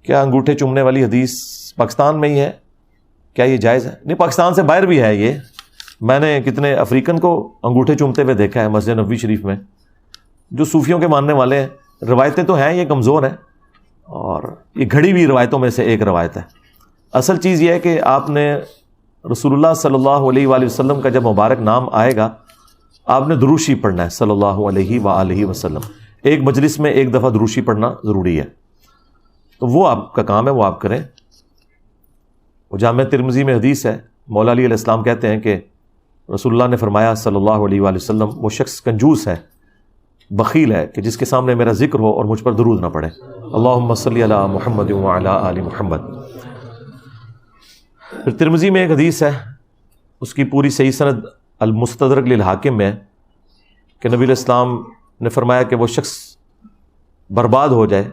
کیا انگوٹھے چومنے والی حدیث پاکستان میں ہی ہے؟ کیا یہ جائز ہے؟ نہیں، پاکستان سے باہر بھی ہے یہ. میں نے کتنے افریقن کو انگوٹھے چومتے ہوئے دیکھا ہے مسجد نبوی شریف میں، جو صوفیوں کے ماننے والے ہیں. روایتیں تو ہیں، یہ کمزور ہیں، اور یہ گھڑی ہوئی روایتوں میں سے ایک روایت ہے. اصل چیز یہ ہے کہ آپ نے رسول اللہ صلی اللہ علیہ وآلہ وسلم کا جب مبارک نام آئے گا، آپ نے دروشی پڑھنا ہے صلی اللہ علیہ وآلہ وسلم. ایک مجلس میں ایک دفعہ دروشی پڑھنا ضروری ہے، تو وہ آپ کا کام ہے، وہ آپ کریں. وہ جامع ترمذی میں حدیث ہے، مولا علی علیہ السلام کہتے ہیں کہ رسول اللہ نے فرمایا صلی اللہ علیہ وآلہ وسلم، وہ شخص کنجوس ہے، بخیل ہے کہ جس کے سامنے میرا ذکر ہو اور مجھ پر درود نہ پڑے. اللہم صلی علی محمد وعلی آل محمد. پھر ترمذی میں ایک حدیث ہے، اس کی پوری صحیح سند المستدرک للحاکم میں، کہ نبی علیہ السلام نے فرمایا کہ وہ شخص برباد ہو جائے،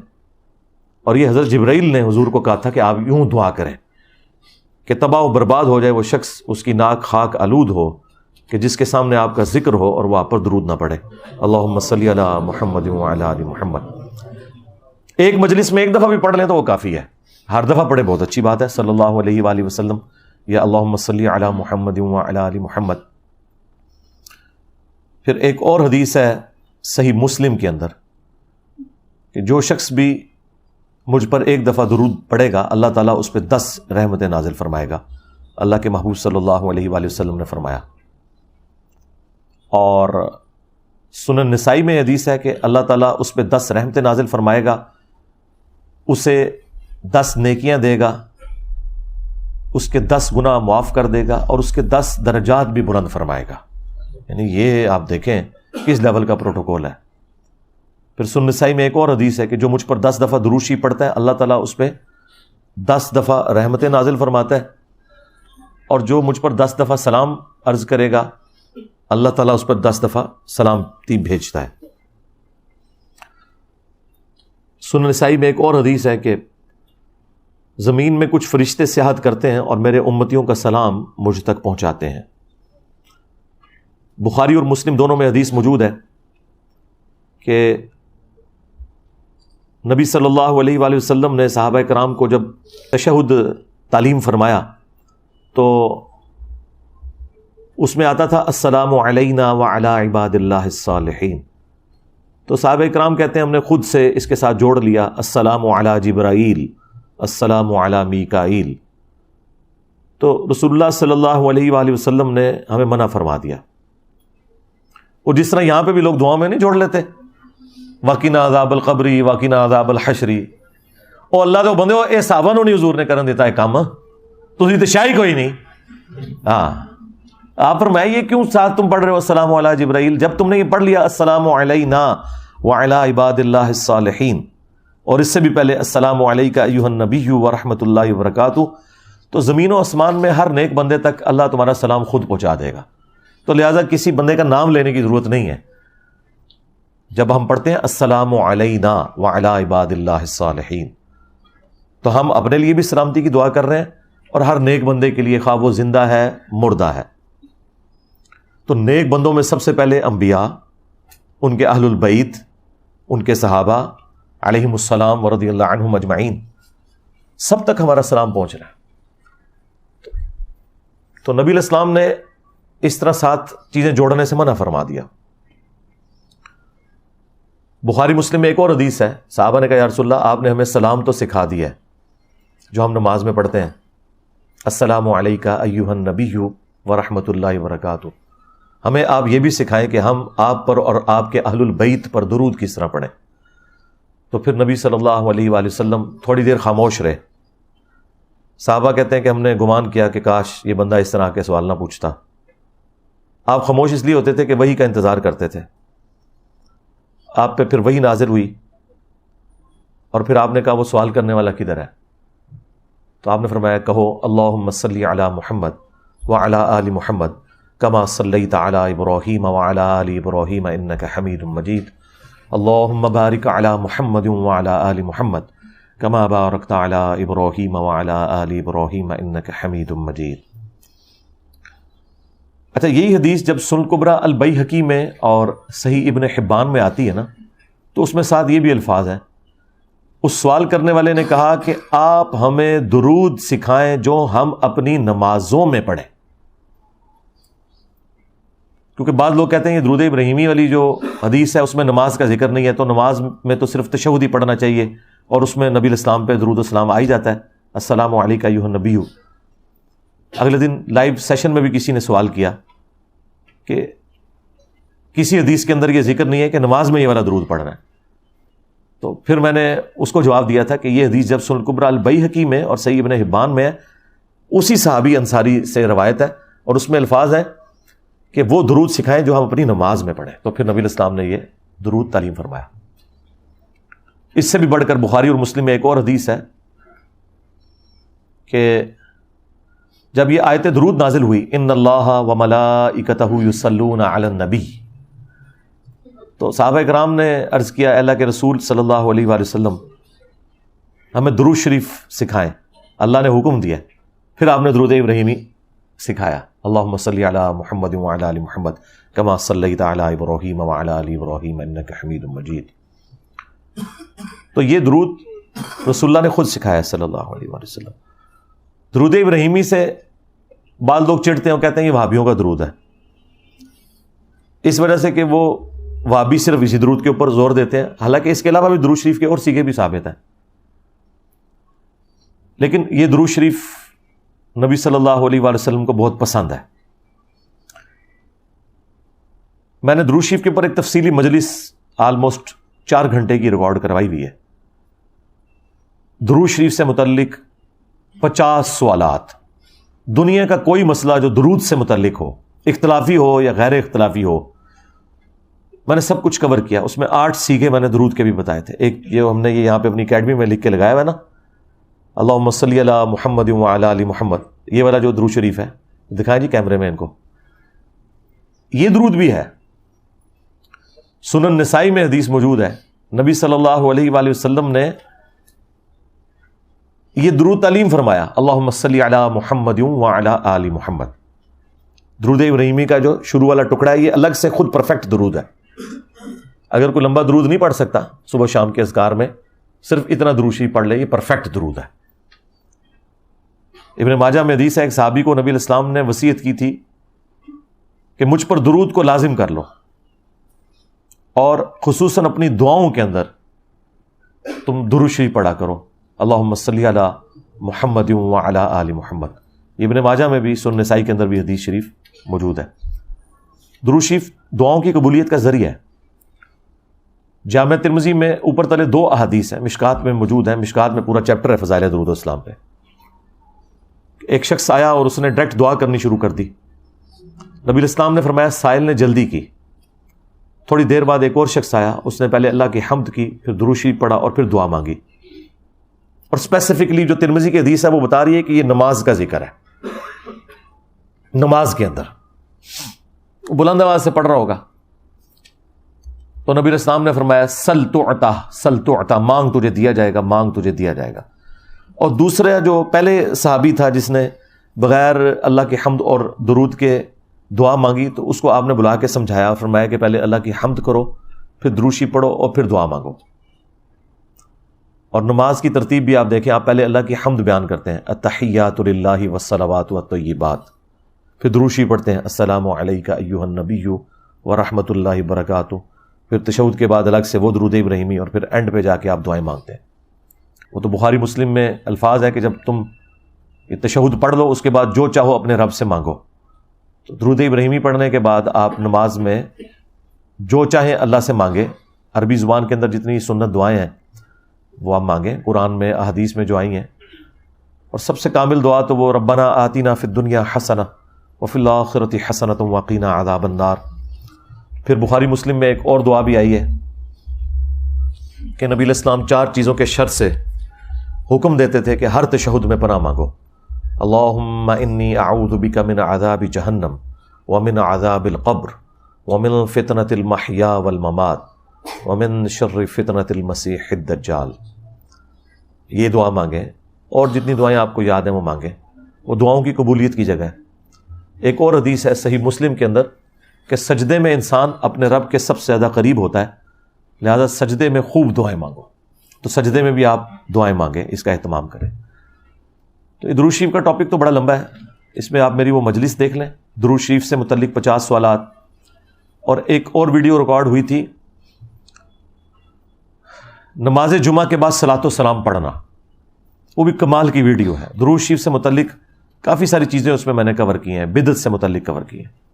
اور یہ حضرت جبرائیل نے حضور کو کہا تھا کہ آپ یوں دعا کریں کہ تباہ و برباد ہو جائے وہ شخص، اس کی ناک خاک آلود ہو، کہ جس کے سامنے آپ کا ذکر ہو اور وہ آپ پر درود نہ پڑے. اللہم صلی علی محمد وعلی آل محمد. ایک مجلس میں ایک دفعہ بھی پڑھ لیں تو وہ کافی ہے. ہر دفعہ پڑھے بہت اچھی بات ہے، صلی اللہ علیہ وآلہ وسلم یا اللہم صلی علی محمد وعلی آل محمد. پھر ایک اور حدیث ہے صحیح مسلم کے اندر کہ جو شخص بھی مجھ پر ایک دفعہ درود پڑھے گا، اللہ تعالیٰ اس پہ 10 رحمتیں نازل فرمائے گا. اللہ کے محبوب صلی اللہ علیہ وآلہ وسلم نے فرمایا. اور سنن نسائی میں حدیث ہے کہ اللہ تعالیٰ اس پہ 10 رحمتیں نازل فرمائے گا، اسے 10 نیکیاں دے گا، اس کے 10 گناہ معاف کر دے گا، اور اس کے 10 درجات بھی بلند فرمائے گا. یعنی یہ آپ دیکھیں کس لیول کا پروٹوکول ہے. پھر سنن نسائی میں ایک اور حدیث ہے کہ جو مجھ پر 10 دفعہ دروشی پڑھتا ہے، اللہ تعالیٰ اس پہ 10 دفعہ رحمتیں نازل فرماتا ہے، اور جو مجھ پر 10 دفعہ سلام عرض کرے گا، اللہ تعالیٰ اس پر 10 دفعہ سلامتی بھیجتا ہے. سنن نسائی میں ایک اور حدیث ہے کہ زمین میں کچھ فرشتے سیاحت کرتے ہیں اور میرے امتیوں کا سلام مجھ تک پہنچاتے ہیں. بخاری اور مسلم دونوں میں حدیث موجود ہے کہ نبی صلی اللہ علیہ وآلہ وسلم نے صحابہ کرام کو جب تشہد تعلیم فرمایا تو اس میں آتا تھا السلام علینا وعلی عباد اللہ الصالحین. تو صحابہ کرام کہتے ہیں ہم نے خود سے اس کے ساتھ جوڑ لیا السلام علی جبرائیل، السلام علی میکائیل. تو رسول اللہ صلی اللہ علیہ وآلہ وسلم نے ہمیں منع فرما دیا. اور جس طرح یہاں پہ بھی لوگ دعاؤں میں نہیں جوڑ لیتے وَقِنَا عَذَابَ الْقَبْرِ وَقِنَا عَذَابَ الْحَشْرِ. او اللہ دے بندے اے صحابہ نوں نہیں حضور نے کرن دیتا ہے کام، تسی تے شاہی کوئی نہیں. ہاں آپ فرمائے یہ کیوں ساتھ تم پڑھ رہے ہو السلام علی جبرائیل، جب تم نے یہ پڑھ لیا السلام علینا وعلی عباد اللہ الصالحین، اور اس سے بھی پہلے السلام علیک ایھا النبی ورحمۃ اللہ وبرکاتہ، تو زمین و آسمان میں ہر نیک بندے تک اللہ تمہارا سلام خود پہنچا دے گا. تو لہٰذا کسی بندے کا نام لینے کی ضرورت نہیں ہے. جب ہم پڑھتے ہیں السلام علینا وعلی عباد اللہ الصالحین، تو ہم اپنے لیے بھی سلامتی کی دعا کر رہے ہیں اور ہر نیک بندے کے لیے، خواہ وہ زندہ ہے مردہ ہے. تو نیک بندوں میں سب سے پہلے انبیاء، ان کے اہل البیت، ان کے صحابہ علیہم السلام ورضی اللہ عنہم اجمعین، سب تک ہمارا سلام پہنچ رہا ہے. تو نبی علیہ السلام نے اس طرح 7 چیزیں جوڑنے سے منع فرما دیا. بخاری مسلم میں ایک اور حدیث ہے، صحابہ نے کہا یا رسول اللہ آپ نے ہمیں سلام تو سکھا دیا ہے جو ہم نماز میں پڑھتے ہیں، السلام علیک ایھا النبی ورحمۃ اللہ وبرکاتہ، ہمیں آپ یہ بھی سکھائیں کہ ہم آپ پر اور آپ کے اہل البیت پر درود کس طرح پڑھیں. تو پھر نبی صلی اللہ علیہ وآلہ وسلم تھوڑی دیر خاموش رہے. صحابہ کہتے ہیں کہ ہم نے گمان کیا کہ کاش یہ بندہ اس طرح کے سوال نہ پوچھتا. آپ خاموش اس لیے ہوتے تھے کہ وحی کا انتظار کرتے تھے. آپ پہ پھر وحی نازل ہوئی اور پھر آپ نے کہا وہ سوال کرنے والا کدھر ہے؟ تو آپ نے فرمایا کہو اللہم صلی علی محمد وعلی آل محمد کما صلیت علی ابراہیم وعلی آل ابراہیم انک حمید مجید، اللہم بارک علی محمد وعلی آل محمد کما بارکت علی ابراہیم وعلی آل ابراہیم انک حمید مجید. اچھا، یہی حدیث جب سنن کبریٰ البیہقی میں اور صحیح ابن حبان میں آتی ہے نا، تو اس میں ساتھ یہ بھی الفاظ ہیں اس سوال کرنے والے نے کہا کہ آپ ہمیں درود سکھائیں جو ہم اپنی نمازوں میں پڑھیں، کیونکہ بعض لوگ کہتے ہیں یہ درود ابراہیمی والی جو حدیث ہے اس میں نماز کا ذکر نہیں ہے، تو نماز میں تو صرف تشہد ہی پڑھنا چاہیے، اور اس میں نبی الاسلام پہ درود السلام آ ہی جاتا ہے، السلام علیک ایھا النبی۔ اگلے دن لائیو سیشن میں بھی کسی نے سوال کیا کہ کسی حدیث کے اندر یہ ذکر نہیں ہے کہ نماز میں یہ والا درود پڑھنا ہے، تو پھر میں نے اس کو جواب دیا تھا کہ یہ حدیث جب سنن الکبریٰ البیہقی میں اور صحیح ابن حبان میں ہے، اسی صحابی انصاری سے روایت ہے، اور اس میں الفاظ ہیں کہ وہ درود سکھائیں جو ہم اپنی نماز میں پڑھیں، تو پھر نبی الاسلام نے یہ درود تعلیم فرمایا۔ اس سے بھی بڑھ کر بخاری اور مسلم میں ایک اور حدیث ہے کہ جب یہ آیت درود نازل ہوئی، ان اللہ وملائکتہ یصلون علی النبی، تو صحابہ کرام نے عرض کیا اے اللہ کے رسول صلی اللہ علیہ وآلہ وسلم ہمیں درود شریف سکھائیں، اللہ نے حکم دیا۔ پھر آپ نے درود ابراہیمی سکھایا، اللہم صلی علی محمد وعلی آل محمد کما صلیت علی ابراہیم وعلی آل ابراہیم انک حمید مجید۔ تو یہ درود رسول اللہ نے خود سکھایا صلی اللہ علیہ وآلہ وسلم۔ درود ابراہیمی سے بعض لوگ چڑھتے ہیں اور کہتے ہیں یہ وہابیوں کا درود ہے، اس وجہ سے کہ وہ وہابی صرف اسی درود کے اوپر زور دیتے ہیں، حالانکہ اس کے علاوہ بھی درود شریف کے اور سیغے بھی ثابت ہیں، لیکن یہ درود شریف نبی صلی اللہ علیہ وآلہ وسلم کو بہت پسند ہے۔ میں نے درود شریف کے اوپر ایک تفصیلی مجلس آلموسٹ 4 گھنٹے کی ریکارڈ کروائی ہوئی ہے۔ درود شریف سے متعلق 50 سوالات، دنیا کا کوئی مسئلہ جو درود سے متعلق ہو، اختلافی ہو یا غیر اختلافی ہو، میں نے سب کچھ کور کیا۔ اس میں 8 سیغے میں نے درود کے بھی بتائے تھے۔ ایک یہ ہم نے یہ یہاں پہ اپنی اکیڈمی میں لکھ کے لگایا ہوا ہے نا، اللہم صلی علی محمد وعلی آل محمد، یہ والا جو درود شریف ہے، دکھائیں جی کیمرے میں ان کو، یہ درود بھی ہے۔ سنن نسائی میں حدیث موجود ہے، نبی صلی اللہ علیہ وآلہ وسلم نے یہ درود تعلیم فرمایا، اللہم صلی علی محمد وعلی آل محمد۔ درود ابراہیمی کا جو شروع والا ٹکڑا ہے یہ الگ سے خود پرفیکٹ درود ہے، اگر کوئی لمبا درود نہیں پڑھ سکتا صبح شام کے اذکار میں، صرف اتنا درود شریف پڑھ لے، یہ پرفیکٹ درود ہے۔ ابن ماجہ میں حدیث ہے، ایک صحابی کو نبی الاسلام نے وصیت کی تھی کہ مجھ پر درود کو لازم کر لو، اور خصوصاً اپنی دعاؤں کے اندر تم درود شریف پڑھا کرو، اللہم صلی علی محمد وعلی آل محمد۔ ابن ماجہ میں بھی، سنن نسائی کے اندر بھی حدیث شریف موجود ہے۔ درود شریف دعاؤں کی قبولیت کا ذریعہ ہے۔ جامع ترمذی میں اوپر تلے 2 احادیث ہیں، مشکات میں موجود ہیں، مشکات میں پورا چیپٹر ہے فضائل درود السلام پہ۔ ایک شخص آیا اور اس نے ڈائریکٹ دعا کرنی شروع کر دی، نبی الاسلام نے فرمایا سائل نے جلدی کی۔ تھوڑی دیر بعد ایک اور شخص آیا، اس نے پہلے اللہ کی حمد کی، پھر درود شریف پڑھا اور پھر دعا مانگی، اور اسپیسیفکلی جو ترمذی کی حدیث ہے وہ بتا رہی ہے کہ یہ نماز کا ذکر ہے، نماز کے اندر بلند آواز سے پڑھ رہا ہوگا۔ تو نبی الاسلام نے فرمایا سل تعطا، سل تعطا، مانگ تجھے دیا جائے گا، مانگ تجھے دیا جائے گا۔ اور دوسرا جو پہلے صحابی تھا جس نے بغیر اللہ کی حمد اور درود کے دعا مانگی، تو اس کو آپ نے بلا کے سمجھایا، فرمایا کہ پہلے اللہ کی حمد کرو، پھر درود شریف پڑھو اور پھر دعا مانگو۔ اور نماز کی ترتیب بھی آپ دیکھیں، آپ پہلے اللہ کی حمد بیان کرتے ہیں، التحیات للہ والصلوات والطیبات، پھر درود شریف پڑھتے ہیں السلام علیک ایھا النبی ورحمۃ اللہ وبرکاتہ، پھر تشہد کے بعد الگ سے وہ درود ابراہیمی، اور پھر اینڈ پہ جا کے آپ دعائیں مانگتے ہیں۔ وہ تو بخاری مسلم میں الفاظ ہے کہ جب تم یہ تشہد پڑھ لو اس کے بعد جو چاہو اپنے رب سے مانگو۔ تو درود ابراہیمی پڑھنے کے بعد آپ نماز میں جو چاہیں اللہ سے مانگے، عربی زبان کے اندر جتنی سنت دعائیں ہیں وہ آپ مانگیں، قرآن میں احادیث میں جو آئی ہیں، اور سب سے کامل دعا تو وہ ربنا آتنا فی الدنیا حسنہ وفی الآخرۃ حسنۃ وقنا عذاب النار۔ پھر بخاری مسلم میں ایک اور دعا بھی آئی ہے کہ نبی علیہ السلام 4 چیزوں کے شر سے حکم دیتے تھے کہ ہر تشہد میں پناہ مانگو، اللہم انی اعوذ بک من عذاب جہنم ومن عذاب القبر ومن فتنۃ المحیا والممات ومن شر فتنۃ المسیح الدجال۔ یہ دعا مانگیں، اور جتنی دعائیں آپ کو یاد ہیں وہ مانگیں، وہ دعاؤں کی قبولیت کی جگہ ہے۔ ایک اور حدیث ہے صحیح مسلم کے اندر کہ سجدے میں انسان اپنے رب کے سب سے زیادہ قریب ہوتا ہے، لہذا سجدے میں خوب دعائیں مانگو، تو سجدے میں بھی آپ دعائیں مانگیں، اس کا اہتمام کریں۔ تو درود شریف کا ٹاپک تو بڑا لمبا ہے، اس میں آپ میری وہ مجلس دیکھ لیں، درود شریف سے متعلق 50 سوالات، اور ایک اور ویڈیو ریکارڈ ہوئی تھی نماز جمعہ کے بعد صلاۃ و سلام پڑھنا، وہ بھی کمال کی ویڈیو ہے۔ درود شریف سے متعلق کافی ساری چیزیں اس میں نے کور کی ہیں، بدعت سے متعلق کور کی ہیں۔